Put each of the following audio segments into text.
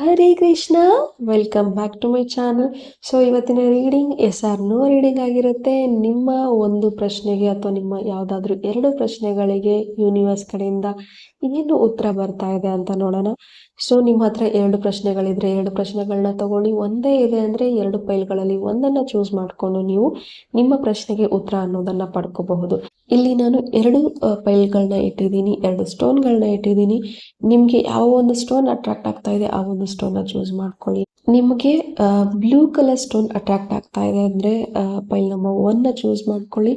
Hare Krishna, welcome back to my channel. So ಇವತ್ತಿನ reading yes or no reading ಆಗಿರುತ್ತೆ. ನಿಮ್ಮ ಒಂದು ಪ್ರಶ್ನೆಗೆ ಅಥವಾ ನಿಮ್ಮ ಯಾವುದಾದ್ರೂ 2 ಪ್ರಶ್ನೆಗಳಿಗೆ ಯೂನಿವರ್ಸ್ ಕಡೆಯಿಂದ ಏನು ಉತ್ತರ ಬರ್ತಾ ಇದೆ ಅಂತ ನೋಡೋಣ. ಸೊ ನಿಮ್ಮ ಹತ್ರ 2 ಪ್ರಶ್ನೆಗಳಿದ್ರೆ 2 ಪ್ರಶ್ನೆಗಳನ್ನ ತಗೊಳ್ಳಿ. ಒಂದೇ ಇದೆ ಅಂದರೆ 2 ಫೈಲ್ಗಳಲ್ಲಿ ಒಂದನ್ನು ಚೂಸ್ ಮಾಡಿಕೊಂಡು ನೀವು ನಿಮ್ಮ ಪ್ರಶ್ನೆಗೆ ಉತ್ತರ ಅನ್ನೋದನ್ನ ಪಡ್ಕೋಬಹುದು. ಇಲ್ಲಿ ನಾನು 2 ಫೈಲ್ಗಳನ್ನ ಇಟ್ಟಿದ್ದೀನಿ, 2 ಸ್ಟೋನ್ಗಳನ್ನ ಇಟ್ಟಿದ್ದೀನಿ. ನಿಮಗೆ ಯಾವ ಒಂದು ಸ್ಟೋನ್ ಅಟ್ರಾಕ್ಟ್ ಆಗ್ತಾ ಇದೆ ಆ ಒಂದು ಸ್ಟೋನ್ನ ಚೂಸ್ ಮಾಡ್ಕೊಳ್ಳಿ. ನಿಮಗೆ ಬ್ಲೂ ಕಲರ್ ಸ್ಟೋನ್ ಅಟ್ರಾಕ್ಟ್ ಆಗ್ತಾ ಇದೆ ಅಂದರೆ ಫೈಲ್ ನಂಬರ್ 1ನ ಚೂಸ್ ಮಾಡ್ಕೊಳ್ಳಿ.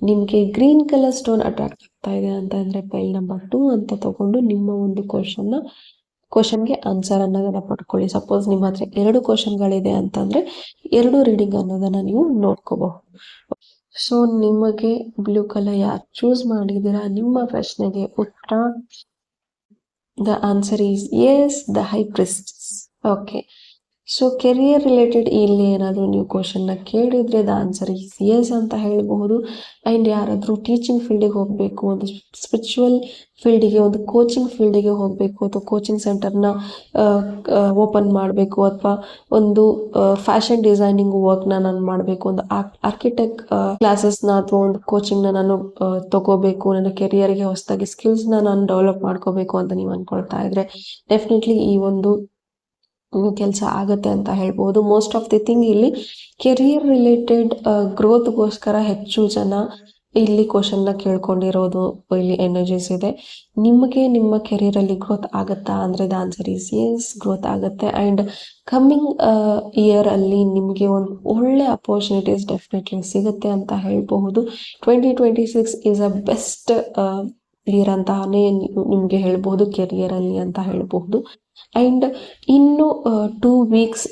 ನಿಮಗೆ ಗ್ರೀನ್ ಕಲರ್ ಸ್ಟೋನ್ ಅಟ್ರಾಕ್ಟ್ ಆಗ್ತಾ ಇದೆ ಅಂತ ಅಂದರೆ ಫೈಲ್ ನಂಬರ್ 2 ಅಂತ ತಗೊಂಡು ನಿಮ್ಮ ಒಂದು ಕ್ವಶನ್ಗೆ ಆನ್ಸರ್ ಅನ್ನೋದನ್ನ ಪಡ್ಕೊಳ್ಳಿ. ಸಪೋಸ್ ನಿಮ್ಮ ಹತ್ರ 2 ಕ್ವಶನ್ಗಳಿದೆ ಅಂತಂದರೆ 2 ರೀಡಿಂಗ್ ಅನ್ನೋದನ್ನ ನೀವು ನೋಡ್ಕೋಬಹುದು. ಸೊ ನಿಮಗೆ ಬ್ಲೂ ಕಲರ್ ಯಾರು ಚೂಸ್ ಮಾಡಿದ್ದೀರಾ ನಿಮ್ಮ ಪ್ರಶ್ನೆಗೆ ಉತ್ತರ The answer is yes, the High Priestess. Okay. So career related ಇಲ್ಲಿ ಏನಾದರೂ ನೀವು ಕ್ವಶನ್ನ ಕೇಳಿದರೆ ದ ಆನ್ಸರ್ ಈಸ್ ಎಸ್ ಅಂತ ಹೇಳಬಹುದು. ಆ್ಯಂಡ್ ಯಾರಾದರೂ ಟೀಚಿಂಗ್ ಫೀಲ್ಡಿಗೆ ಹೋಗಬೇಕು, ಒಂದು ಸ್ಪಿರಿಚುವಲ್ ಫೀಲ್ಡಿಗೆ, ಒಂದು ಕೋಚಿಂಗ್ ಫೀಲ್ಡಿಗೆ ಹೋಗಬೇಕು, ಅಥವಾ ಕೋಚಿಂಗ್ ಸೆಂಟರ್ನ ಓಪನ್ ಮಾಡಬೇಕು, ಅಥವಾ ಒಂದು ಫ್ಯಾಷನ್ ಡಿಸೈನಿಂಗ್ ವರ್ಕ್ನ ನಾನು ಮಾಡಬೇಕು, ಒಂದು ಆರ್ಕಿಟೆಕ್ಟ್ ಕ್ಲಾಸಸ್ನ ಅಥವಾ ಒಂದು ಕೋಚಿಂಗ್ನ ನಾನು ತಗೋಬೇಕು, ನನ್ನ ಕೆರಿಯರ್ಗೆ ಹೊಸದಾಗಿ ಸ್ಕಿಲ್ಸ್ನ ನಾನು ಡೆವಲಪ್ ಮಾಡ್ಕೋಬೇಕು ಅಂತ ನೀವು ಅಂದ್ಕೊಳ್ತಾ ಇದ್ರೆ ಡೆಫಿನೆಟ್ಲಿ ಈ ಒಂದು ಕೆಲಸ ಆಗುತ್ತೆ ಅಂತ ಹೇಳ್ಬೋದು. ಮೋಸ್ಟ್ ಆಫ್ ದಿ ಥಿಂಗ್ ಇಲ್ಲಿ ಕೆರಿಯರ್ ರಿಲೇಟೆಡ್ ಗ್ರೋತ್ಗೋಸ್ಕರ ಹೆಚ್ಚು ಜನ ಇಲ್ಲಿ ಕ್ವಶನ್ನ ಕೇಳ್ಕೊಂಡಿರೋದು ಇಲ್ಲಿ ಎನರ್ಜೀಸ್ ಇದೆ. ನಿಮಗೆ ನಿಮ್ಮ ಕೆರಿಯರಲ್ಲಿ ಗ್ರೋತ್ ಆಗುತ್ತಾ ಅಂದರೆ the answer is yes, growth ಆಗುತ್ತೆ. ಆ್ಯಂಡ್ ಕಮ್ಮಿಂಗ್ ಇಯರ್ ಅಲ್ಲಿ ನಿಮಗೆ ಒಂದು ಒಳ್ಳೆ ಅಪರ್ಚುನಿಟೀಸ್ ಡೆಫಿನೆಟ್ಲಿ ಸಿಗುತ್ತೆ ಅಂತ ಹೇಳ್ಬಹುದು. 2026 ಈಸ್ ಅ ಬೆಸ್ಟ್ ಇಯರ್ ಅಂತಾನೆ ನಿಮಗೆ ಹೇಳ್ಬೋದು ಕೆರಿಯರಲ್ಲಿ ಅಂತ ಹೇಳ್ಬಹುದು. ಆ್ಯಂಡ್ ಇನ್ನು 2 ವೀಕ್ಸ್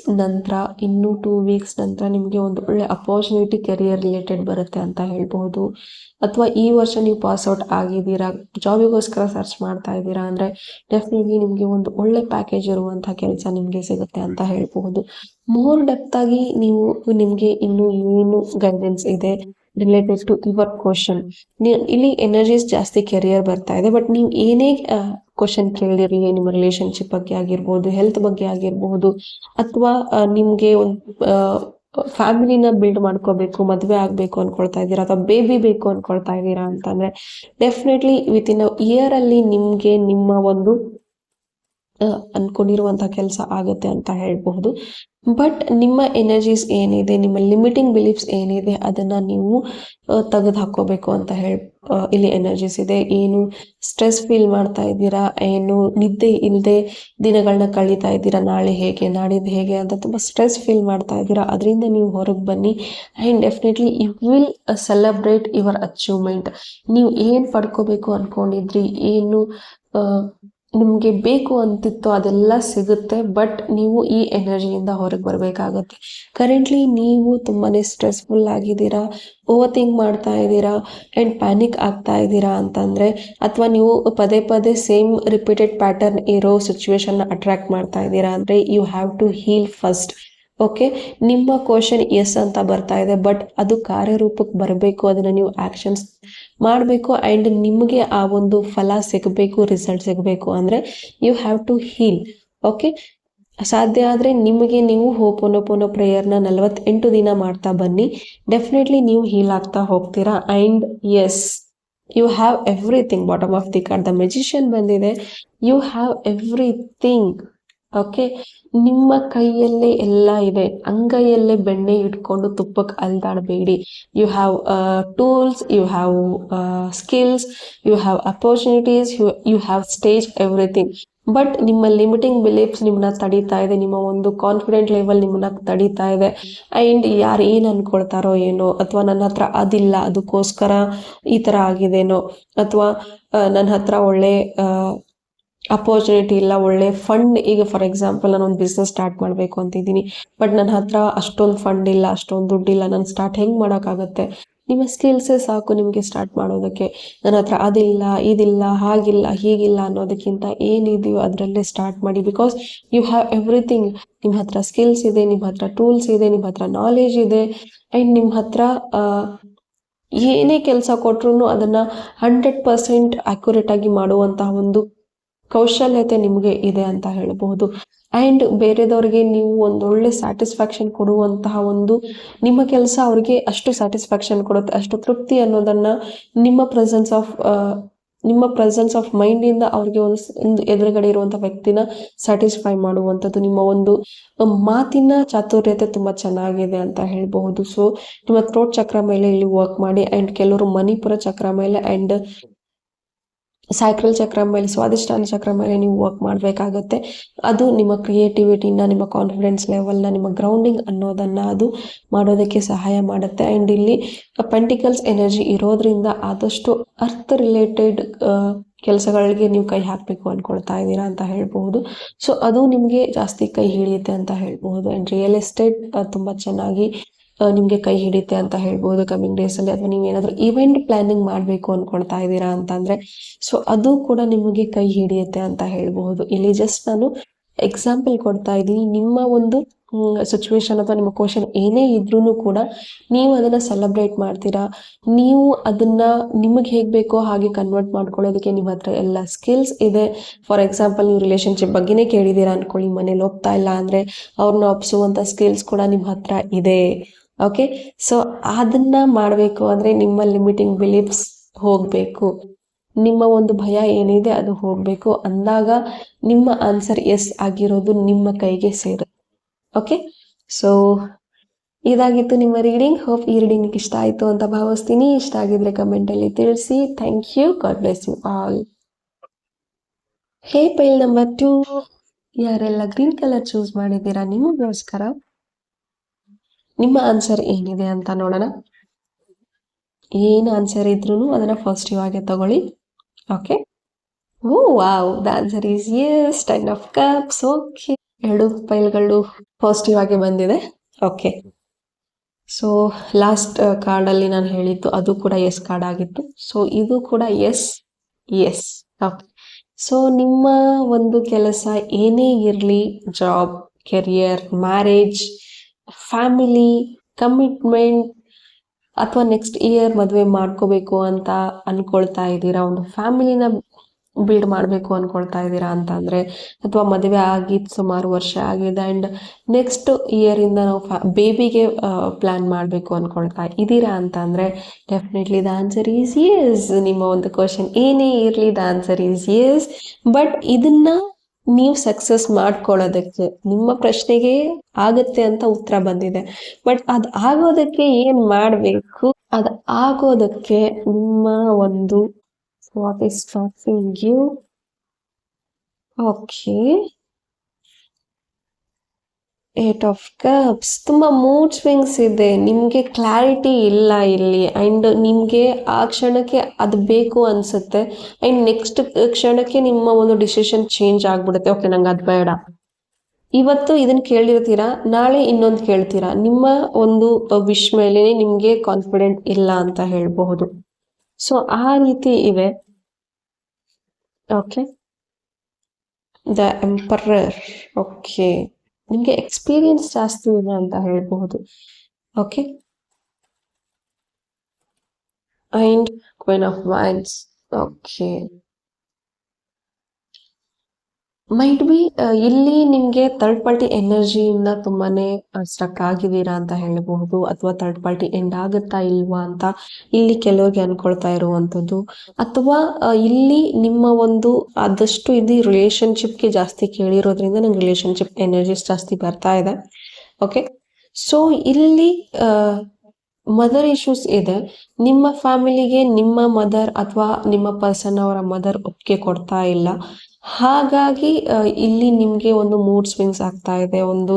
ನಂತರ ನಿಮಗೆ ಒಂದು ಒಳ್ಳೆ ಅಪರ್ಚುನಿಟಿ ಕೆರಿಯರ್ ರಿಲೇಟೆಡ್ ಬರುತ್ತೆ ಅಂತ ಹೇಳ್ಬೋದು. ಅಥವಾ ಈ ವರ್ಷ ನೀವು ಪಾಸ್ಔಟ್ ಆಗಿದ್ದೀರಾ, ಜಾಬಿಗೋಸ್ಕರ ಸರ್ಚ್ ಮಾಡ್ತಾ ಇದ್ದೀರಾ ಅಂದರೆ ಡೆಫಿನೆಟ್ಲಿ ನಿಮಗೆ ಒಂದು ಒಳ್ಳೆ ಪ್ಯಾಕೇಜ್ ಇರುವಂಥ ಕೆಲಸ ನಿಮಗೆ ಸಿಗುತ್ತೆ ಅಂತ ಹೇಳ್ಬಹುದು. ಮೋರ್ ಡೆಪ್ತ್ ಆಗಿ ನಿಮಗೆ ಇನ್ನು ಏನು ಗೈಡೆನ್ಸ್ ಇದೆ ರಿಲೇಟೆಡ್ ಟು ಯುವರ್ ಕ್ವಶನ್. ಇಲ್ಲಿ ಎನರ್ಜೀಸ್ ಜಾಸ್ತಿ ಕೆರಿಯರ್ ಬರ್ತಾ ಇದೆ, ಬಟ್ ನೀವು ಏನೇ ಕ್ವಶನ್ ಕೇಳಿರಿ, ನಿಮ್ಮ ರಿಲೇಶನ್ಶಿಪ್ ಬಗ್ಗೆ ಆಗಿರ್ಬೋದು, ಹೆಲ್ತ್ ಬಗ್ಗೆ ಆಗಿರ್ಬೋದು, ಅಥವಾ ನಿಮಗೆ ಒಂದು ಫ್ಯಾಮಿಲಿನ ಬಿಲ್ಡ್ ಮಾಡ್ಕೋಬೇಕು, ಮದುವೆ ಆಗಬೇಕು ಅಂದ್ಕೊಳ್ತಾ ಇದ್ದೀರಾ, ಅಥವಾ ಬೇಬಿ ಬೇಕು ಅಂದ್ಕೊಳ್ತಾ ಇದ್ದೀರಾ ಅಂತಂದರೆ ಡೆಫಿನೆಟ್ಲಿ ವಿತಿನ್ ಇಯರ್ ಅಲ್ಲಿ ನಿಮಗೆ ನಿಮ್ಮ ಒಂದು ಅನ್ಕೊಂಡಿರುವಂಥ ಕೆಲಸ ಆಗುತ್ತೆ ಅಂತ ಹೇಳ್ಬಹುದು. ಬಟ್ ನಿಮ್ಮ ಎನರ್ಜೀಸ್ ಏನಿದೆ, ನಿಮ್ಮ ಲಿಮಿಟಿಂಗ್ ಬಿಲೀಫ್ಸ್ ಏನಿದೆ ಅದನ್ನು ನೀವು ತೆಗೆದು ಹಾಕೋಬೇಕು ಅಂತ ಇಲ್ಲಿ ಎನರ್ಜೀಸ್ ಇದೆ. ಏನು ಸ್ಟ್ರೆಸ್ ಫೀಲ್ ಮಾಡ್ತಾ ಇದ್ದೀರಾ, ಏನು ನಿದ್ದೆ ಇಲ್ಲದೆ ದಿನಗಳನ್ನ ಕಳೀತಾ ಇದ್ದೀರಾ, ನಾಳೆ ಹೇಗೆ ನಾಡಿದ್ದು ಹೇಗೆ ಅಂತ ತುಂಬ ಸ್ಟ್ರೆಸ್ ಫೀಲ್ ಮಾಡ್ತಾ ಇದ್ದೀರಾ, ಅದರಿಂದ ನೀವು ಹೊರಗೆ ಬನ್ನಿ. And definitely you will celebrate your achievement. ನೀವು ಏನು ಪಡ್ಕೋಬೇಕು ಅಂದ್ಕೊಂಡಿದ್ರಿ, ಏನು ನಿಮಗೆ ಬೇಕು ಅಂತಿತ್ತು ಅದೆಲ್ಲ ಸಿಗುತ್ತೆ. ಬಟ್ ನೀವು ಈ ಎನರ್ಜಿಯಿಂದ ಹೊರಗೆ ಬರಬೇಕಾಗತ್ತೆ. ಕರೆಂಟ್ಲಿ ನೀವು ತುಂಬಾ ಸ್ಟ್ರೆಸ್ಫುಲ್ ಆಗಿದ್ದೀರಾ, ಓವರ್ ಥಿಂಕ್ ಮಾಡ್ತಾ ಇದ್ದೀರಾ ಆ್ಯಂಡ್ ಪ್ಯಾನಿಕ್ ಆಗ್ತಾ ಇದ್ದೀರಾ ಅಂತಂದರೆ, ಅಥವಾ ನೀವು ಪದೇ ಪದೇ ಸೇಮ್ ರಿಪೀಟೆಡ್ ಪ್ಯಾಟರ್ನ್ ಇರೋ ಸಿಚುವೇಶನ್ನ ಅಟ್ರ್ಯಾಕ್ಟ್ ಮಾಡ್ತಾ ಇದ್ದೀರಾ ಅಂದರೆ you have to heal first. Okay, ನಿಮ್ಮ ಕ್ವಶನ್ ಎಸ್ ಅಂತ ಬರ್ತಾ ಇದೆ, ಬಟ್ ಅದು ಕಾರ್ಯರೂಪಕ್ಕೆ ಬರಬೇಕು, ಅದನ್ನು ನೀವು ಆ್ಯಕ್ಷನ್ಸ್ ಮಾಡಬೇಕು. ಆ್ಯಂಡ್ ನಿಮಗೆ ಆ ಒಂದು ಫಲ ಸಿಗಬೇಕು, ರಿಸಲ್ಟ್ ಸಿಗಬೇಕು ಅಂದರೆ you have to heal. Okay, ಸಾಧ್ಯ ಆದರೆ ನಿಮಗೆ ನೀವು ಹೋಪೋನೋಪೋನೋ ಪ್ರೇಯರ್ನ 48 ದಿನ ಮಾಡ್ತಾ ಬನ್ನಿ. ಡೆಫಿನೆಟ್ಲಿ ನೀವು ಹೀಲ್ ಆಗ್ತಾ ಹೋಗ್ತೀರಾ. And yes, you have everything. Bottom of the card the magician ಬಂದಿದೆ. You have everything. ಓಕೆ, ನಿಮ್ಮ ಕೈಯಲ್ಲೇ ಎಲ್ಲ ಇದೆ, ಅಂಗೈಯಲ್ಲೇ ಬೆಣ್ಣೆ ಇಟ್ಕೊಂಡು ತುಪ್ಪಕ್ಕೆ ಅಲ್ದಾಡಬೇಡಿ. You have tools, you have skills, you have opportunities, you have stage everything. But ನಿಮ್ಮ ಲಿಮಿಟಿಂಗ್ ಬಿಲೀಫ್ಸ್ ನಿಮ್ಮನ್ನ ತಡೀತಾ ಇದೆ, ನಿಮ್ಮ ಒಂದು ಕಾನ್ಫಿಡೆಂಟ್ ಲೆವೆಲ್ ನಿಮ್ಮನ್ನ ತಡೀತಾ ಇದೆ. ಆ್ಯಂಡ್ ಯಾರು ಏನು ಅಂದ್ಕೊಳ್ತಾರೋ ಏನೋ, ಅಥವಾ ನನ್ನ ಹತ್ರ ಅದಿಲ್ಲ ಅದಕ್ಕೋಸ್ಕರ ಈ ಥರ ಆಗಿದೇನೋ, ಅಥವಾ ನನ್ನ ಹತ್ರ ಒಳ್ಳೆ ಅಪರ್ಚುನಿಟಿ ಇಲ್ಲ, ಒಳ್ಳೆ ಫಂಡ್. ಈಗ ಫಾರ್ ಎಕ್ಸಾಂಪಲ್ ನಾನು ಒಂದು ಬಿಸ್ನೆಸ್ ಸ್ಟಾರ್ಟ್ ಮಾಡಬೇಕು ಅಂತಿದ್ದೀನಿ, ಬಟ್ ನನ್ನ ಹತ್ರ ಅಷ್ಟೊಂದು ಫಂಡ್ ಇಲ್ಲ, ಅಷ್ಟೊಂದು ದುಡ್ಡಿಲ್ಲ, ನಾನು ಸ್ಟಾರ್ಟ್ ಹೆಂಗೆ ಮಾಡೋಕ್ಕಾಗತ್ತೆ? ನಿಮ್ಮ ಸ್ಕಿಲ್ಸೇ ಸಾಕು ನಿಮಗೆ ಸ್ಟಾರ್ಟ್ ಮಾಡೋದಕ್ಕೆ. ನನ್ನ ಹತ್ರ ಅದಿಲ್ಲ ಇದಿಲ್ಲ ಹಾಗಿಲ್ಲ ಹೀಗಿಲ್ಲ ಅನ್ನೋದಕ್ಕಿಂತ ಏನಿದೆಯೋ ಅದರಲ್ಲೇ ಸ್ಟಾರ್ಟ್ ಮಾಡಿ. Because you have everything. ನಿಮ್ಮ ಹತ್ರ ಸ್ಕಿಲ್ಸ್ ಇದೆ, ನಿಮ್ಮ ಹತ್ರ ಟೂಲ್ಸ್ ಇದೆ, ನಿಮ್ಮ ಹತ್ರ ನಾಲೆಜ್ ಇದೆ. ಆ್ಯಂಡ್ ನಿಮ್ಮ ಹತ್ರ ಏನೇ ಕೆಲಸ ಕೊಟ್ಟರು ಅದನ್ನು 100% ಆ್ಯಕ್ಯುರೇಟಾಗಿ ಮಾಡುವಂತಹ ಒಂದು ಕೌಶಲ್ಯತೆ ನಿಮಗೆ ಇದೆ ಅಂತ ಹೇಳಬಹುದು. ಅಂಡ್ ಬೇರೆದವ್ರಿಗೆ ನೀವು ಒಂದೊಳ್ಳೆ ಸ್ಯಾಟಿಸ್ಫ್ಯಾಕ್ಷನ್ ಕೊಡುವಂತಹ ಒಂದು ನಿಮ್ಮ ಕೆಲಸ ಅವ್ರಿಗೆ ಅಷ್ಟು ಸ್ಯಾಟಿಸ್ಫ್ಯಾಕ್ಷನ್ ಕೊಡುತ್ತೆ, ಅಷ್ಟು ತೃಪ್ತಿ ಅನ್ನೋದನ್ನ ನಿಮ್ಮ ಪ್ರೆಸೆನ್ಸ್ ಆಫ್ ಮೈಂಡ್ ಇಂದ ಅವ್ರಿಗೆ ಒಂದು ಎದುರುಗಡೆ ಇರುವಂತ ವ್ಯಕ್ತಿನ ಸ್ಯಾಟಿಸ್ಫೈ ಮಾಡುವಂಥದ್ದು. ನಿಮ್ಮ ಒಂದು ಮಾತಿನ ಚಾತುರ್ಯತೆ ತುಂಬಾ ಚೆನ್ನಾಗಿದೆ ಅಂತ ಹೇಳಬಹುದು. ಸೊ ನಿಮ್ಮ ಥ್ರೋಟ್ ಚಕ್ರ ಮೇಲೆ ಇಲ್ಲಿ ವರ್ಕ್ ಮಾಡಿ. ಅಂಡ್ ಕೆಲವರು ಮಣಿಪುರ ಚಕ್ರ ಮೇಲೆ ಅಂಡ್ ಸೈಕ್ರಲ್ ಚಕ್ರ ಮೇಲೆ, ಸ್ವಾದಿಷ್ಠಾನ ಚಕ್ರ ಮೇಲೆ ನೀವು ವರ್ಕ್ ಮಾಡಬೇಕಾಗತ್ತೆ. ಅದು ನಿಮ್ಮ ಕ್ರಿಯೇಟಿವಿಟಿನ, ನಿಮ್ಮ ಕಾನ್ಫಿಡೆನ್ಸ್ ಲೆವೆಲ್ನ, ನಿಮ್ಮ ಗ್ರೌಂಡಿಂಗ್ ಅನ್ನೋದನ್ನ ಅದು ಮಾಡೋದಕ್ಕೆ ಸಹಾಯ ಮಾಡುತ್ತೆ. ಅಂಡ್ ಇಲ್ಲಿ ಪೆಂಟಿಕಲ್ಸ್ ಎನರ್ಜಿ ಇರೋದ್ರಿಂದ ಆದಷ್ಟು ಅರ್ತ್ ರಿಲೇಟೆಡ್ ಕೆಲಸಗಳಿಗೆ ನೀವು ಕೈ ಹಾಕಬೇಕು ಅನ್ಕೊಳ್ತಾ ಇದ್ದೀರಾ ಅಂತ ಹೇಳ್ಬಹುದು. ಸೊ ಅದು ನಿಮಗೆ ಜಾಸ್ತಿ ಕೈ ಹಿಡಿಯುತ್ತೆ ಅಂತ ಹೇಳ್ಬಹುದು. ಅಂಡ್ ರಿಯಲ್ ಎಸ್ಟೇಟ್ ತುಂಬಾ ಚೆನ್ನಾಗಿ ನಿಮಗೆ ಕೈ ಹಿಡಿಯುತ್ತೆ ಅಂತ ಹೇಳ್ಬೋದು ಕಮಿಂಗ್ ಡೇಸ್ ಅಲ್ಲಿ. ಅಥವಾ ನೀವೇನಾದ್ರೂ ಇವೆಂಟ್ ಪ್ಲಾನಿಂಗ್ ಮಾಡಬೇಕು ಅನ್ಕೊಳ್ತಾ ಇದ್ದೀರಾ ಅಂತಂದ್ರೆ ಸೊ ಅದು ಕೂಡ ನಿಮಗೆ ಕೈ ಹಿಡಿಯುತ್ತೆ ಅಂತ ಹೇಳ್ಬಹುದು. ಇಲ್ಲಿ ಜಸ್ಟ್ ನಾನು ಎಕ್ಸಾಂಪಲ್ ಕೊಡ್ತಾ ಇದ್ದೀನಿ. ನಿಮ್ಮ ಒಂದು ಸಿಚುವೇಶನ್ ಅಥವಾ ನಿಮ್ಮ ಕ್ವಶನ್ ಏನೇ ಇದ್ರೂ ಕೂಡ ನೀವು ಅದನ್ನ ಸೆಲೆಬ್ರೇಟ್ ಮಾಡ್ತೀರಾ. ನೀವು ಅದನ್ನ ನಿಮಗೆ ಹೇಗೆ ಬೇಕೋ ಹಾಗೆ ಕನ್ವರ್ಟ್ ಮಾಡ್ಕೊಳ್ಳೋದಕ್ಕೆ ನಿಮ್ಮ ಹತ್ರ ಎಲ್ಲ ಸ್ಕಿಲ್ಸ್ ಇದೆ. ಫಾರ್ ಎಕ್ಸಾಂಪಲ್ ನೀವು ರಿಲೇಶನ್ಶಿಪ್ ಬಗ್ಗೆನೇ ಕೇಳಿದೀರಾ ಅನ್ಕೊಳ್ಳಿ, ಮನೇಲಿ ಒಪ್ತಾ ಇಲ್ಲ ಅಂದ್ರೆ ಅವ್ರನ್ನ ಒಪ್ಸುವಂತ ಸ್ಕಿಲ್ಸ್ ಕೂಡ ನಿಮ್ಮ ಹತ್ರ ಇದೆ. ಓಕೆ, ಸೊ ಅದನ್ನ ಮಾಡಬೇಕು ಅಂದ್ರೆ ನಿಮ್ಮ ಲಿಮಿಟಿಂಗ್ ಬಿಲೀಫ್ಸ್ ಹೋಗ್ಬೇಕು, ನಿಮ್ಮ ಒಂದು ಭಯ ಏನಿದೆ ಅದು ಹೋಗ್ಬೇಕು. ಅಂದಾಗ ನಿಮ್ಮ ಆನ್ಸರ್ ಎಸ್ ಆಗಿರೋದು ನಿಮ್ಮ ಕೈಗೆ ಸೇರುತ್ತೆ. ಓಕೆ, ಸೊ ಇದಾಗಿತ್ತು ನಿಮ್ಮ ರೀಡಿಂಗ್. ಹೋಪ್ ಈ ರೀಡಿಂಗ್ ಇಷ್ಟ ಆಯ್ತು ಅಂತ ಭಾವಿಸ್ತೀನಿ. ಇಷ್ಟ ಆಗಿದ್ರೆ ಕಮೆಂಟ್ ಅಲ್ಲಿ ತಿಳಿಸಿ. Thank you. God bless you all. Hey pile number 2, ಯಾರೆಲ್ಲ ಗ್ರೀನ್ ಕಲರ್ ಚೂಸ್ ಮಾಡಿದ್ದೀರಾ ನಿಮಗೋಸ್ಕರ ನಿಮ್ಮ ಆನ್ಸರ್ ಏನಿದೆ ಅಂತ ನೋಡೋಣ. ಏನು ಆನ್ಸರ್ ಇದ್ರೂ ಅದನ್ನ ಪಾಸಿಟಿವ್ ಆಗಿ ತಗೊಳ್ಳಿ. Okay, oh wow, the answer is yes, 10 of cups. Okay, 2 ಫೈಲ್ಗಳು ಪಾಸಿಟಿವ್ ಆಗಿ ಬಂದಿದೆ. ಓಕೆ, ಸೊ ಲಾಸ್ಟ್ ಕಾರ್ಡ್ ಅಲ್ಲಿ ನಾನು ಹೇಳಿದ್ದು ಅದು ಕೂಡ ಎಸ್ ಕಾರ್ಡ್ ಆಗಿತ್ತು. ಸೊ ಇದು ಕೂಡ ಎಸ್. ಓಕೆ, ಸೊ ನಿಮ್ಮ ಒಂದು ಕೆಲಸ ಏನೇ ಇರಲಿ, job, career, marriage, family, commitment, ಅಥವಾ ನೆಕ್ಸ್ಟ್ ಇಯರ್ ಮದುವೆ ಮಾಡ್ಕೋಬೇಕು ಅಂತ ಅನ್ಕೊಳ್ತಾ ಇದ್ದೀರಾ, ಒಂದು ಫ್ಯಾಮಿಲಿನ ಬಿಲ್ಡ್ ಮಾಡಬೇಕು ಅನ್ಕೊಳ್ತಾ ಇದ್ದೀರಾ ಅಂತ ಅಂದ್ರೆ, ಅಥವಾ ಮದುವೆ ಆಗಿ ಸುಮಾರು ವರ್ಷ ಆಗಿದೆ ಅಂಡ್ ನೆಕ್ಸ್ಟ್ ಇಯರ್ ಇಂದ ನಾವು ಬೇಬಿಗೆ ಪ್ಲಾನ್ ಮಾಡಬೇಕು ಅನ್ಕೊಳ್ತಾ ಇದ್ದೀರಾ ಅಂತ ಅಂದ್ರೆ definitely the answer is Yes. ನಿಮ್ಮ ಒಂದು ಕ್ವಶನ್ ಏನೇ ಇರಲಿ the answer is Yes. But ಇದನ್ನ ನೀವು ಸಕ್ಸಸ್ ಮಾಡ್ಕೊಳ್ಳೋದಕ್ಕೆ, ನಿಮ್ಮ ಪ್ರಶ್ನೆಗೆ ಆಗತ್ತೆ ಅಂತ ಉತ್ತರ ಬಂದಿದೆ, ಬಟ್ ಅದು ಆಗೋದಕ್ಕೆ ಏನ್ ಮಾಡಬೇಕು, ಅದು ಆಗೋದಕ್ಕೆ ನಿಮ್ಮ ಒಂದು what is stopping you. Okay, 8 of cups. ತುಂಬಾ ಮೂಡ್ ಸ್ವಿಂಗ್ಸ್ ಇದೆ, ನಿಮ್ಗೆ ಕ್ಲಾರಿಟಿ ಇಲ್ಲ ಇಲ್ಲಿ. ಅಂಡ್ ನಿಮ್ಗೆ ಆ ಕ್ಷಣಕ್ಕೆ ಅದು ಬೇಕು ಅನ್ಸುತ್ತೆ ಅಂಡ್ ನೆಕ್ಸ್ಟ್ ಕ್ಷಣಕ್ಕೆ ನಿಮ್ಮ ಒಂದು ಡಿಸಿಷನ್ ಚೇಂಜ್ ಆಗ್ಬಿಡುತ್ತೆ. ಓಕೆ, ನಂಗೆ ಅದು ಬೇಡ. ಇವತ್ತು ಇದನ್ನ ಕೇಳಿರ್ತೀರಾ, ನಾಳೆ ಇನ್ನೊಂದು ಕೇಳ್ತೀರಾ. ನಿಮ್ಮ ಒಂದು ವಿಶ್ ಮೇಲೆ ನಿಮ್ಗೆ ಕಾನ್ಫಿಡೆಂಟ್ ಇಲ್ಲ ಅಂತ ಹೇಳ್ಬಹುದು. ಸೊ ಆ ರೀತಿ ಇದೆ. Okay, the emperor. ಓಕೆ, ನಿಮ್ಗೆ ಎಕ್ಸ್ಪೀರಿಯನ್ಸ್ ಜಾಸ್ತಿ ಇದೆ ಅಂತ ಹೇಳ್ಬಹುದು. Okay, and queen of wands. Okay, might be ಇಲ್ಲಿ ನಿಮ್ಗೆ ಥರ್ಡ್ ಪಾರ್ಟಿ ಎನರ್ಜಿಯಿಂದ ತುಂಬಾನೇ ಸ್ಟ್ರಕ್ ಆಗಿದ್ದೀರಾ ಅಂತ ಹೇಳಬಹುದು, ಅಥವಾ ಥರ್ಡ್ ಪಾರ್ಟಿ ಎಂಡ್ ಆಗುತ್ತಾ ಇಲ್ವಾ ಅಂತ ಇಲ್ಲಿ ಕೆಲವ್ರಿಗೆ ಅನ್ಕೊಳ್ತಾ ಇರುವಂತದ್ದು. ಅಥವಾ ಇಲ್ಲಿ ನಿಮ್ಮ ಒಂದು ಆದಷ್ಟು ಇದು ರಿಲೇಶನ್ಶಿಪ್ಗೆ ಜಾಸ್ತಿ ಕೇಳಿರೋದ್ರಿಂದ ನಂಗೆ ರಿಲೇಶನ್ಶಿಪ್ ಎನರ್ಜೀಸ್ ಜಾಸ್ತಿ ಬರ್ತಾ ಇದೆ. ಓಕೆ, ಸೊ ಇಲ್ಲಿ ಮದರ್ ಇಶ್ಯೂಸ್ ಇದೆ. ನಿಮ್ಮ ಫ್ಯಾಮಿಲಿಗೆ ನಿಮ್ಮ ಮದರ್ ಅಥವಾ ನಿಮ್ಮ ಪರ್ಸನ್ ಅವರ ಮದರ್ ಒಪ್ಪಿಗೆ ಕೊಡ್ತಾ ಇಲ್ಲ. ಹಾಗಾಗಿ ಇಲ್ಲಿ ನಿಮ್ಗೆ ಒಂದು ಮೂಡ್ ಸ್ವಿಂಗ್ಸ್ ಆಗ್ತಾ ಇದೆ, ಒಂದು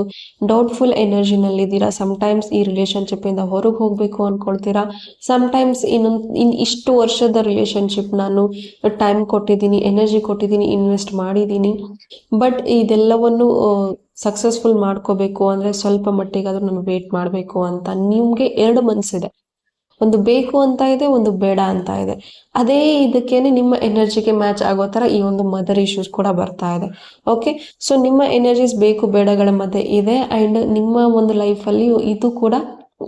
ಡೌಟ್ಫುಲ್ ಎನರ್ಜಿನಲ್ಲಿದ್ದೀರಾ. ಸಮ್ಟೈಮ್ಸ್ ಈ ರಿಲೇಶನ್ಶಿಪ್ ಇಂದ ಹೊರಗೆ ಹೋಗ್ಬೇಕು ಅನ್ಕೊಳ್ತೀರಾ. ಸಮ್ಟೈಮ್ಸ್ ಇಷ್ಟು ವರ್ಷದ ರಿಲೇಶನ್ಶಿಪ್ ನಾನು ಟೈಮ್ ಕೊಟ್ಟಿದ್ದೀನಿ, ಎನರ್ಜಿ ಕೊಟ್ಟಿದ್ದೀನಿ, ಇನ್ವೆಸ್ಟ್ ಮಾಡಿದ್ದೀನಿ, ಬಟ್ ಇದೆಲ್ಲವನ್ನು ಸಕ್ಸಸ್ಫುಲ್ ಮಾಡ್ಕೋಬೇಕು ಅಂದ್ರೆ ಸ್ವಲ್ಪ ಮಟ್ಟಿಗಾದ್ರೂ ನಾನು ವೇಟ್ ಮಾಡಬೇಕು ಅಂತ ನಿಮ್ಗೆ 2 ಮನಸ್ಸಿದೆ. ಒಂದು ಬೇಕು ಅಂತ ಇದೆ, ಒಂದು ಬೇಡ ಅಂತ ಇದೆ. ಅದೇ ಇದಕ್ಕೇನೆ ನಿಮ್ಮ ಎನರ್ಜಿಗೆ ಮ್ಯಾಚ್ ಆಗೋ ತರ ಈ ಒಂದು ಮದರ್ ಇಶ್ಯೂಸ್ ಕೂಡ ಬರ್ತಾ ಇದೆ. ಓಕೆ, ಸೊ ನಿಮ್ಮ ಎನರ್ಜೀಸ್ ಬೇಕು ಬೇಡಗಳ ಮಧ್ಯೆ ಇದೆ ಅಂಡ್ ನಿಮ್ಮ ಒಂದು ಲೈಫಲ್ಲಿ ಇದು ಕೂಡ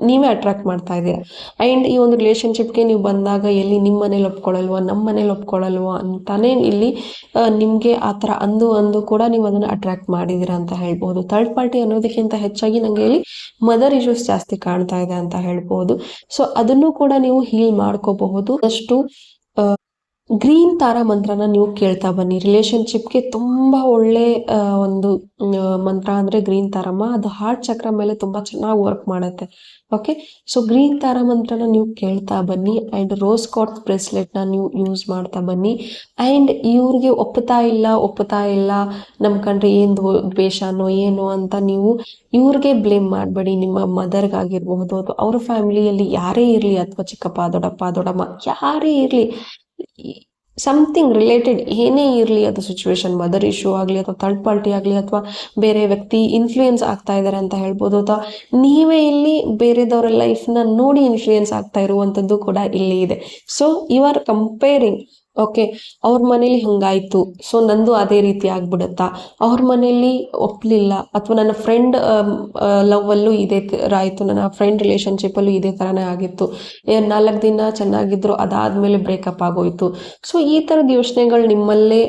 ನೀವೇ ಅಟ್ರಾಕ್ಟ್ ಮಾಡ್ತಾ ಇದ್ದೀರಾ. ಆ್ಯಂಡ್ ಈ ಒಂದು ರಿಲೇಷನ್ಶಿಪ್ಗೆ ನೀವು ಬಂದಾಗ ಎಲ್ಲಿ ನಿಮ್ಮ ಮನೇಲಿ ಒಪ್ಕೊಳ್ಳಲ್ವ, ನಮ್ಮ ಮನೇಲಿ ಒಪ್ಕೊಳ್ಳಲ್ವ ಅಂತಾನೆ ಇಲ್ಲಿ ನಿಮಗೆ ಆ ಥರ ಅಂದು ಕೂಡ ನೀವು ಅದನ್ನು ಅಟ್ರಾಕ್ಟ್ ಮಾಡಿದ್ದೀರಾ ಅಂತ ಹೇಳ್ಬೋದು. ಥರ್ಡ್ ಪಾರ್ಟಿ ಅನ್ನೋದಕ್ಕಿಂತ ಹೆಚ್ಚಾಗಿ ನನಗೆ ಇಲ್ಲಿ ಮದರ್ ಇಶ್ಯೂಸ್ ಜಾಸ್ತಿ ಕಾಣ್ತಾ ಇದೆ ಅಂತ ಹೇಳ್ಬೋದು. ಸೊ ಅದನ್ನು ಕೂಡ ನೀವು ಹೀಲ್ ಮಾಡ್ಕೋಬಹುದು. ಅಷ್ಟು ಗ್ರೀನ್ ತಾರಾ ಮಂತ್ರನ ನೀವು ಕೇಳ್ತಾ ಬನ್ನಿ. ರಿಲೇಶನ್ಶಿಪ್ಗೆ ತುಂಬ ಒಳ್ಳೆ ಒಂದು ಮಂತ್ರ ಅಂದರೆ ಗ್ರೀನ್ ತಾರಮ್ಮ. ಅದು ಹಾರ್ಟ್ ಚಕ್ರ ಮೇಲೆ ತುಂಬ ಚೆನ್ನಾಗಿ ವರ್ಕ್ ಮಾಡುತ್ತೆ. ಓಕೆ, ಸೊ ಗ್ರೀನ್ ತಾರಾ ಮಂತ್ರನ ನೀವು ಕೇಳ್ತಾ ಬನ್ನಿ. ಆ್ಯಂಡ್ ರೋಸ್ ಕ್ವಾರ್ಟ್ಸ್ ಬ್ರೇಸ್ಲೆಟ್ನ ನೀವು ಯೂಸ್ ಮಾಡ್ತಾ ಬನ್ನಿ. ಆ್ಯಂಡ್ ಇವ್ರಿಗೆ ಒಪ್ಪುತ್ತಾ ಇಲ್ಲ ನಮ್ಮ ಕಂಡ್ರೆ ಏನು ದ್ವೇಷನೋ ಏನೋ ಅಂತ ನೀವು ಇವ್ರಿಗೆ ಬ್ಲೇಮ್ ಮಾಡಬೇಡಿ. ನಿಮ್ಮ ಮದರ್ಗಾಗಿರ್ಬಹುದು ಅಥವಾ ಅವ್ರ ಫ್ಯಾಮಿಲಿಯಲ್ಲಿ ಯಾರೇ ಇರಲಿ, ಅಥವಾ ಚಿಕ್ಕಪ್ಪ ದೊಡ್ಡಪ್ಪ ದೊಡ್ಡಮ್ಮ ಯಾರೇ ಇರಲಿ, ಸಮಥಿಂಗ್ ರಿಲೇಟೆಡ್ ಏನೇ ಇರಲಿ, ಅದು ಸಿಚುವೇಶನ್ ಮದರ್ ಇಶ್ಯೂ ಆಗಲಿ ಅಥವಾ ಥರ್ಡ್ ಪಾರ್ಟಿ ಆಗಲಿ ಅಥವಾ ಬೇರೆ ವ್ಯಕ್ತಿ ಇನ್ಫ್ಲೂಯೆನ್ಸ್ ಆಗ್ತಾ ಇದ್ದಾರೆ ಅಂತ ಹೇಳ್ಬೋದು, ಅಥವಾ ನೀವೇ ಇಲ್ಲಿ ಬೇರೆದವರ ಲೈಫ್ನ ನೋಡಿ ಇನ್ಫ್ಲೂಯೆನ್ಸ್ ಆಗ್ತಾ ಇರುವಂಥದ್ದು ಕೂಡ ಇಲ್ಲಿ ಇದೆ. So you are comparing. Okay, ಅವ್ರ ಮನೇಲಿ ಹಂಗಾಯ್ತು, ಸೊ ನಂದು ಅದೇ ರೀತಿ ಆಗ್ಬಿಡುತ್ತಾ, ಅವ್ರ ಮನೇಲಿ ಒಪ್ಪಲಿಲ್ಲ, ಅಥವಾ ನನ್ನ ಫ್ರೆಂಡ್ ಲವ್ವಲ್ಲೂ ಇದೇ ಥರ ಆಯಿತು, ನನ್ನ ಫ್ರೆಂಡ್ ರಿಲೇಷನ್ಶಿಪ್ಪಲ್ಲೂ ಇದೇ ಥರನೇ ಆಗಿತ್ತು, 4 ದಿನ ಚೆನ್ನಾಗಿದ್ರು, ಅದಾದಮೇಲೆ ಬ್ರೇಕಪ್ ಆಗೋಯ್ತು. ಸೊ ಈ ಥರದ ಯೋಚನೆಗಳು ನಿಮ್ಮಲ್ಲೇ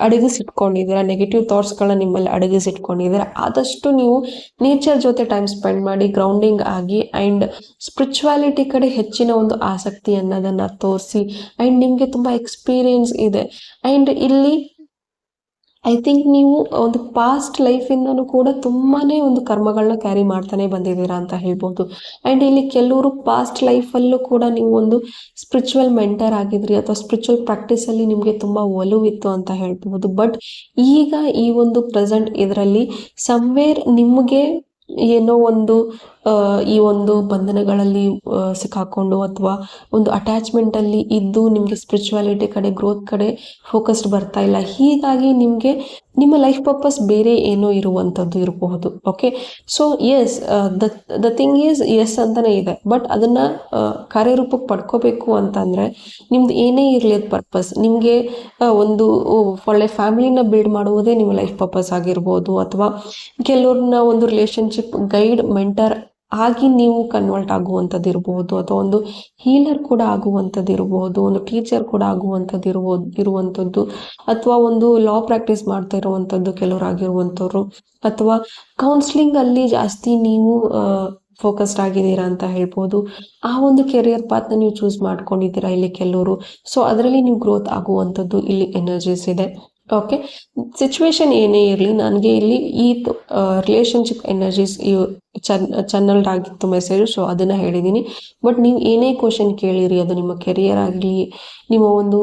ಅಡಗಿಸಿಟ್ಕೊಂಡಿದ್ದೀರಾ, ನೆಗೆಟಿವ್ ಥಾಟ್ಸ್ಗಳನ್ನ ನಿಮ್ಮಲ್ಲಿ ಅಡಗಿಸಿಟ್ಕೊಂಡಿದ್ದೀರಾ. ಆದಷ್ಟು ನೀವು ನೇಚರ್ ಜೊತೆ ಟೈಮ್ ಸ್ಪೆಂಡ್ ಮಾಡಿ, ಗ್ರೌಂಡಿಂಗ್ ಆಗಿ, ಆ್ಯಂಡ್ ಸ್ಪಿರಿಚುವಾಲಿಟಿ ಕಡೆ ಹೆಚ್ಚಿನ ಒಂದು ಆಸಕ್ತಿ ಅನ್ನೋದನ್ನು ತೋರಿಸಿ. ಆ್ಯಂಡ್ ನಿಮಗೆ ತುಂಬ ಎಕ್ಸ್ಪೀರಿಯನ್ಸ್ ಇದೆ. ಆ್ಯಂಡ್ ಇಲ್ಲಿ ಐ ಥಿಂಕ್ ನೀವು ಒಂದು ಪಾಸ್ಟ್ ಲೈಫಿಂದನೂ ಕೂಡ ತುಂಬಾ ಒಂದು ಕರ್ಮಗಳನ್ನ ಕ್ಯಾರಿ ಮಾಡ್ತಾನೆ ಬಂದಿದ್ದೀರಾ ಅಂತ ಹೇಳ್ಬೋದು. ಆ್ಯಂಡ್ ಇಲ್ಲಿ ಕೆಲವರು ಪಾಸ್ಟ್ ಲೈಫಲ್ಲೂ ಕೂಡ ನೀವು ಒಂದು ಸ್ಪಿರಿಚುವಲ್ ಮೆಂಟರ್ ಆಗಿದ್ರಿ, ಅಥವಾ ಸ್ಪಿರಿಚುವಲ್ ಪ್ರಾಕ್ಟೀಸಲ್ಲಿ ನಿಮಗೆ ತುಂಬ ಒಲವಿತ್ತು ಅಂತ ಹೇಳ್ಬೋದು. ಬಟ್ ಈಗ ಈ ಒಂದು ಪ್ರೆಸೆಂಟ್ ಇದರಲ್ಲಿ ಸಮ್ವೇರ್ ನಿಮಗೆ ಏನೋ ಒಂದು ಈ ಒಂದು ಬಂಧನಗಳಲ್ಲಿ ಸಿಕ್ಕಾಕೊಂಡು, ಅಥವಾ ಒಂದು ಅಟ್ಯಾಚ್ಮೆಂಟಲ್ಲಿ ಇದ್ದು ನಿಮಗೆ ಸ್ಪಿರಿಚುವಾಲಿಟಿ ಕಡೆ, ಗ್ರೋತ್ ಕಡೆ ಫೋಕಸ್ಡ್ ಬರ್ತಾ ಇಲ್ಲ. ಹೀಗಾಗಿ ನಿಮಗೆ ನಿಮ್ಮ ಲೈಫ್ ಪರ್ಪಸ್ ಬೇರೆ ಏನೋ ಇರುವಂಥದ್ದು ಇರಬಹುದು. Okay, so yes, the thing is yes ಅಂತಲೇ ಇದೆ. ಬಟ್ ಅದನ್ನು ಕಾರ್ಯರೂಪಕ್ಕೆ ಪಡ್ಕೋಬೇಕು ಅಂತಂದರೆ ನಿಮ್ದು ಏನೇ ಇರಲಿ ಅದು ಪರ್ಪಸ್, ನಿಮಗೆ ಒಂದು ಒಳ್ಳೆ ಫ್ಯಾಮಿಲಿನ ಬಿಲ್ಡ್ ಮಾಡುವುದೇ ನಿಮ್ಮ ಲೈಫ್ ಪರ್ಪಸ್ ಆಗಿರ್ಬೋದು, ಅಥವಾ ಕೆಲವ್ರನ್ನ ಒಂದು ರಿಲೇಷನ್ಶಿಪ್ ಗೈಡ್, ಮೆಂಟರ್ ಆಗಿ ನೀವು ಕನ್ವರ್ಟ್ ಆಗುವಂಥದ್ದು ಇರ್ಬೋದು, ಅಥವಾ ಒಂದು ಹೀಲರ್ ಕೂಡ ಆಗುವಂಥದ್ದು ಇರ್ಬೋದು, ಒಂದು ಟೀಚರ್ ಕೂಡ ಆಗುವಂಥದ್ದು ಇರುವಂಥದ್ದು, ಅಥವಾ ಒಂದು ಲಾ ಪ್ರಾಕ್ಟೀಸ್ ಮಾಡ್ತಾ ಇರುವಂಥದ್ದು ಕೆಲವರಾಗಿರುವಂಥವ್ರು, ಅಥವಾ ಕೌನ್ಸ್ಲಿಂಗಲ್ಲಿ ಜಾಸ್ತಿ ನೀವು ಫೋಕಸ್ಡ್ ಆಗಿದ್ದೀರಾ ಅಂತ ಹೇಳ್ಬೋದು. ಆ ಒಂದು ಕೆರಿಯರ್ ಪಾತ್ನ ನೀವು ಚೂಸ್ ಮಾಡ್ಕೊಂಡಿದ್ದೀರಾ ಇಲ್ಲಿ ಕೆಲವರು. ಸೊ ಅದರಲ್ಲಿ ನೀವು ಗ್ರೋತ್ ಆಗುವಂಥದ್ದು ಇಲ್ಲಿ ಎನರ್ಜೀಸ್ ಇದೆ. ಓಕೆ, ಸಿಚುವೇಶನ್ ಏನೇ ಇರಲಿ, ನನಗೆ ಇಲ್ಲಿ ಈ ರಿಲೇಷನ್ಶಿಪ್ ಎನರ್ಜೀಸ್ ಚಾನಲ್ಡ್ ಆಗಿತ್ತು ಮೆಸೇಜ್, ಸೊ ಅದನ್ನು ಹೇಳಿದ್ದೀನಿ. ಬಟ್ ನೀವು ಏನೇ ಕ್ವಶನ್ ಕೇಳಿರಿ, ಅದು ನಿಮ್ಮ ಕೆರಿಯರ್ ಆಗಲಿ, ನಿಮ್ಮ ಒಂದು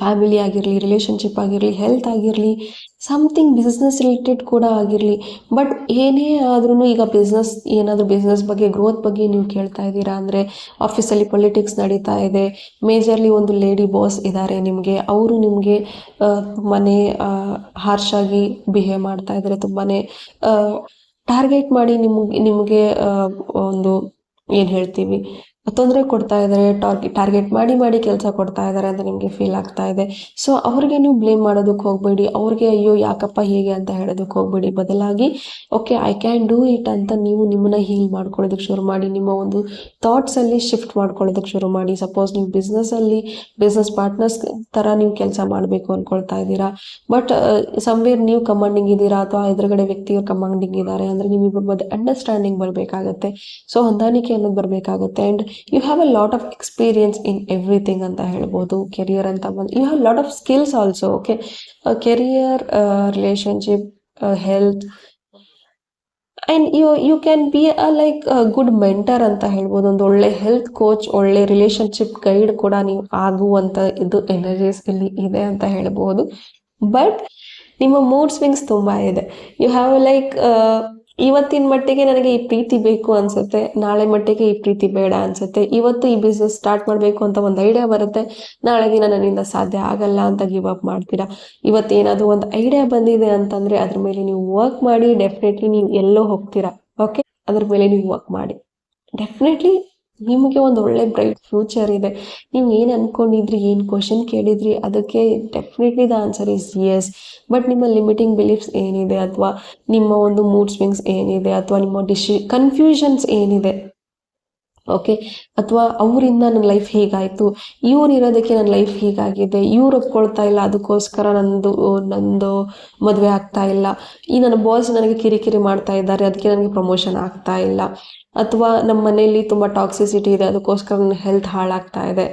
ಫ್ಯಾಮಿಲಿ ಆಗಿರಲಿ, ರಿಲೇಷನ್ಶಿಪ್ ಆಗಿರಲಿ, ಹೆಲ್ತ್ ಆಗಿರಲಿ, ಸಮಥಿಂಗ್ ಬಿಸ್ನೆಸ್ ರಿಲೇಟೆಡ್ ಕೂಡ ಆಗಿರಲಿ. ಬಟ್ ಏನೇ ಆದ್ರೂ ಈಗ ಬಿಸ್ನೆಸ್ ಬಗ್ಗೆ, ಗ್ರೋತ್ ಬಗ್ಗೆ ನೀವು ಕೇಳ್ತಾ ಇದ್ದೀರಾ ಅಂದರೆ, ಆಫೀಸಲ್ಲಿ ಪೊಲಿಟಿಕ್ಸ್ ನಡೀತಾ ಇದೆ, ಮೇಜರ್ಲಿ ಒಂದು ಲೇಡಿ ಬಾಸ್ ಇದ್ದಾರೆ ನಿಮಗೆ, ಅವರು ನಿಮಗೆ ತುಂಬಾ ಹಾರ್ಶಾಗಿ ಬಿಹೇವ್ ಮಾಡ್ತಾ ಇದ್ದಾರೆ, ತುಂಬಾ ಟಾರ್ಗೆಟ್ ಮಾಡಿ ನಿಮಗೆ ಒಂದು ಏನು ಹೇಳ್ತೀವಿ, ತೊಂದರೆ ಕೊಡ್ತಾ ಇದ್ದಾರೆ, ಟಾರ್ಗೆಟ್ ಮಾಡಿ ಕೆಲಸ ಕೊಡ್ತಾ ಇದ್ದಾರೆ ಅಂತ ನಿಮಗೆ ಫೀಲ್ ಆಗ್ತಾ ಇದೆ. ಸೊ ಅವ್ರಿಗೆ ನೀವು ಬ್ಲೇಮ್ ಮಾಡೋದಕ್ಕೆ ಹೋಗಬೇಡಿ, ಅವ್ರಿಗೆ ಅಯ್ಯೋ ಯಾಕಪ್ಪ ಹೀಗೆ ಅಂತ ಹೇಳೋದಕ್ಕೆ ಹೋಗಬೇಡಿ. ಬದಲಾಗಿ okay, I can do it ಅಂತ ನೀವು ನಿಮ್ಮನ್ನ ಹೀಲ್ ಮಾಡ್ಕೊಳ್ಳೋದಕ್ಕೆ ಶುರು ಮಾಡಿ, ನಿಮ್ಮ ಒಂದು ಥಾಟ್ಸಲ್ಲಿ ಶಿಫ್ಟ್ ಮಾಡ್ಕೊಳ್ಳೋದಕ್ಕೆ ಶುರು ಮಾಡಿ. ಸಪೋಸ್ ನೀವು ಬಿಸ್ನೆಸ್ ಪಾರ್ಟ್ನರ್ಸ್ ಥರ ನೀವು ಕೆಲಸ ಮಾಡಬೇಕು ಅಂದ್ಕೊಳ್ತಾ ಇದ್ದೀರಾ, ಬಟ್ ಸಮ್ವೇರ್ ನೀವು ಕಮಾಂಡಿಂಗ್ ಇದ್ದೀರಾ, ಅಥವಾ ಎದುರುಗಡೆ ವ್ಯಕ್ತಿಯವರು ಕಮಾಂಡಿಂಗ್ ಇದ್ದಾರೆ ಅಂದರೆ ನಿಮ್ಮಿಬ್ಬರ ಮಧ್ಯೆ ಅಂಡರ್ಸ್ಟ್ಯಾಂಡಿಂಗ್ ಬರಬೇಕಾಗತ್ತೆ. ಸೊ ಹೊಂದಾಣಿಕೆ ಅನ್ನೋದು ಬರಬೇಕಾಗತ್ತೆ. And you have a lot of experience in everything ಅಂತ ಹೇಳ್ಬೋದು. ಕೆರಿಯರ್ ಅಂತ ಬಂದು you have lot of skills also. Okay, career, relationship, health, and you can be like good mentor ಅಂತ ಹೇಳ್ಬೋದು. ಒಂದು ಒಳ್ಳೆ ಹೆಲ್ತ್ ಕೋಚ್, ಒಳ್ಳೆ ರಿಲೇಷನ್ಶಿಪ್ ಗೈಡ್ ಕೂಡ ನೀವು ಆಗುವಂಥ ಇದು ಎನರ್ಜೀಸ್ ಇಲ್ಲಿ ಇದೆ ಅಂತ ಹೇಳ್ಬೋದು. ಬಟ್ ನಿಮ್ಮ ಮೂಡ್ ಸ್ವಿಂಗ್ಸ್ ತುಂಬ ಇದೆ. ಯು ಹ್ಯಾವ್ ಲೈಕ್ ಇವತ್ತಿನ ಮಟ್ಟಿಗೆ ನನಗೆ ಈ ಪ್ರೀತಿ ಬೇಕು ಅನ್ಸುತ್ತೆ, ನಾಳೆ ಮಟ್ಟಿಗೆ ಈ ಪ್ರೀತಿ ಬೇಡ ಅನ್ಸುತ್ತೆ. ಇವತ್ತು ಈ ಬಿಸ್ನೆಸ್ ಸ್ಟಾರ್ಟ್ ಮಾಡಬೇಕು ಅಂತ ಒಂದು ಐಡಿಯಾ ಬರುತ್ತೆ, ನಾಳೆ ದಿನ ನನ್ನಿಂದ ಸಾಧ್ಯ ಆಗಲ್ಲ ಅಂತ ಗಿವ್ ಅಪ್ ಮಾಡ್ತೀರಾ. ಇವತ್ತೇನಾದರೂ ಒಂದು ಐಡಿಯಾ ಬಂದಿದೆ ಅಂತಂದರೆ ಅದ್ರ ಮೇಲೆ ನೀವು ವರ್ಕ್ ಮಾಡಿ, ಡೆಫಿನೆಟ್ಲಿ ನೀವು ಎಲ್ಲೋ ಹೋಗ್ತೀರಾ. ಓಕೆ, ಅದ್ರ ಮೇಲೆ ನೀವು ವರ್ಕ್ ಮಾಡಿ, ಡೆಫಿನೆಟ್ಲಿ ನಿಮಗೆ ಒಂದು ಒಳ್ಳೆ ಬ್ರೈಟ್ ಫ್ಯೂಚರ್ ಇದೆ. ನೀವು ಏನು ಅನ್ಕೊಂಡಿದ್ರಿ, ಏನು ಕ್ವಶನ್ ಕೇಳಿದ್ರಿ, ಅದಕ್ಕೆ definitely the answer is Yes. But ನಿಮ್ಮ ಲಿಮಿಟಿಂಗ್ ಬಿಲೀಫ್ಸ್ ಏನಿದೆ, ಅಥವಾ ನಿಮ್ಮ ಒಂದು ಮೂಡ್ ಸ್ವಿಂಗ್ಸ್ ಏನಿದೆ, ಅಥವಾ ನಿಮ್ಮ ಕನ್ಫ್ಯೂಷನ್ಸ್ ಏನಿದೆ, ಓಕೆ, ಅಥವಾ ಅವರಿಂದ ನನ್ನ ಲೈಫ್ ಹೀಗಾಯಿತು, ಇವ್ರು ಇರೋದಕ್ಕೆ ನನ್ನ ಲೈಫ್ ಹೀಗಾಗಿದೆ, ಇವ್ರು ಒಪ್ಕೊಳ್ತಾ ಇಲ್ಲ ಅದಕ್ಕೋಸ್ಕರ ನಂದು ಮದುವೆ ಆಗ್ತಾ ಇಲ್ಲ, ಈ ನನ್ನ ಬಾಸ್ ನನಗೆ ಕಿರಿಕಿರಿ ಮಾಡ್ತಾ ಇದ್ದಾರೆ ಅದಕ್ಕೆ ನನಗೆ ಪ್ರಮೋಷನ್ ಆಗ್ತಾ ಇಲ್ಲ, ಅಥವಾ ನಮ್ಮ ಮನೆಯಲ್ಲಿ ತುಂಬ ಟಾಕ್ಸಿಸಿಟಿ ಇದೆ ಅದಕ್ಕೋಸ್ಕರ ನನ್ನ ಹೆಲ್ತ್ ಹಾಳಾಗ್ತಾ ಇದೆ.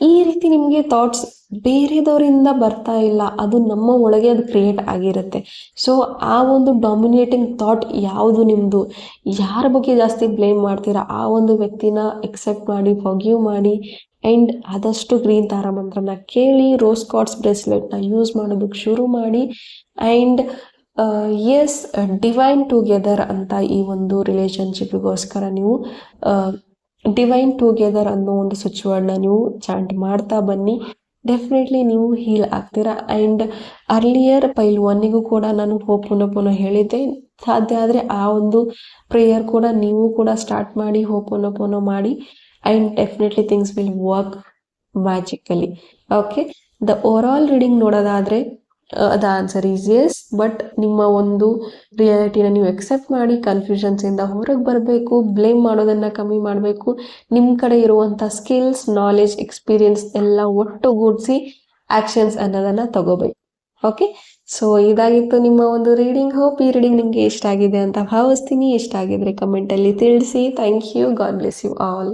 ಈ ರೀತಿ ನಿಮಗೆ ಥಾಟ್ಸ್ ಬೇರೆದವರಿಂದ ಬರ್ತಾ ಇಲ್ಲ, ಅದು ನಮ್ಮ ಒಳಗೆ ಅದು ಕ್ರಿಯೇಟ್ ಆಗಿರುತ್ತೆ. ಸೊ ಆ ಒಂದು ಡಾಮಿನೇಟಿಂಗ್ ಥಾಟ್ ಯಾವುದು ನಿಮ್ಮದು, ಯಾರ ಬಗ್ಗೆ ಜಾಸ್ತಿ ಬ್ಲೇಮ್ ಮಾಡ್ತೀರಾ ಆ ಒಂದು ವ್ಯಕ್ತಿನ ಎಕ್ಸೆಪ್ಟ್ ಮಾಡಿ, ಫಾರ್ಗಿವ್ ಮಾಡಿ, ಆ್ಯಂಡ್ ಆದಷ್ಟು ಗ್ರೀನ್ ತಾರಾ ಮಂತ್ರನ ಕೇಳಿ, ರೋಸ್ ಕಾರ್ಡ್ಸ್ ಬ್ರೇಸ್ಲೆಟ್ನ ಯೂಸ್ ಮಾಡೋದಕ್ಕೆ ಶುರು ಮಾಡಿ, ಆ್ಯಂಡ್ ಎಸ್, ಡಿವೈನ್ ಟುಗೆದರ್ ಅಂತ ಈ ಒಂದು ರಿಲೇಷನ್ಶಿಪ್ಗೋಸ್ಕರ ನೀವು ಡಿವೈನ್ ಟುಗೆದರ್ ಅನ್ನೋ ಒಂದು ಸ್ವಿಚ್ ವರ್ಡ್ನ ನೀವು ಚಾಂಟ್ ಮಾಡ್ತಾ ಬನ್ನಿ. ಡೆಫಿನೆಟ್ಲಿ ನೀವು ಹೀಲ್ ಆಗ್ತೀರಾ. ಆ್ಯಂಡ್ ಅರ್ಲಿಯರ್ ಪೈಲ್ 1ಗೂ ಕೂಡ ನಾನು ಹೋಪೋನೋಪೋನೋ ಹೇಳಿದ್ದೆ. ಸಾಧ್ಯ ಆದರೆ ಆ ಒಂದು ಪ್ರೇಯರ್ ಕೂಡ ನೀವು ಕೂಡ ಸ್ಟಾರ್ಟ್ ಮಾಡಿ, ಹೋಪೋನೋಪೋನೋ ಮಾಡಿ, and definitely things will work magically. Okay, the overall reading ನೋಡೋದಾದರೆ the answer is yes. But ನಿಮ್ಮ ಒಂದು ರಿಯಾಲಿಟಿನ ನೀವು ಎಕ್ಸೆಪ್ಟ್ ಮಾಡಿ, ಕನ್ಫ್ಯೂಷನ್ಸಿಂದ ಹೊರಗೆ ಬರಬೇಕು, ಬ್ಲೇಮ್ ಮಾಡೋದನ್ನು ಕಮ್ಮಿ ಮಾಡಬೇಕು, ನಿಮ್ಮ ಕಡೆ ಇರುವಂಥ ಸ್ಕಿಲ್ಸ್, ನಾಲೆಜ್, ಎಕ್ಸ್ಪೀರಿಯನ್ಸ್ ಎಲ್ಲ ಒಟ್ಟುಗೂಡಿಸಿ ಆ್ಯಕ್ಷನ್ಸ್ ಅನ್ನೋದನ್ನು ತಗೋಬೇಕು. ಓಕೆ, ಸೊ ಇದಾಗಿತ್ತು ನಿಮ್ಮ ಒಂದು ರೀಡಿಂಗ್. ಹೋಪ್ ಈ ರೀಡಿಂಗ್ ನಿಮಗೆ ಇಷ್ಟ ಆಗಿದೆ ಅಂತ ಭಾವಿಸ್ತೀನಿ. ಇಷ್ಟ ಆಗಿದ್ರೆ ಕಮೆಂಟಲ್ಲಿ ತಿಳಿಸಿ. Thank you. God bless you all.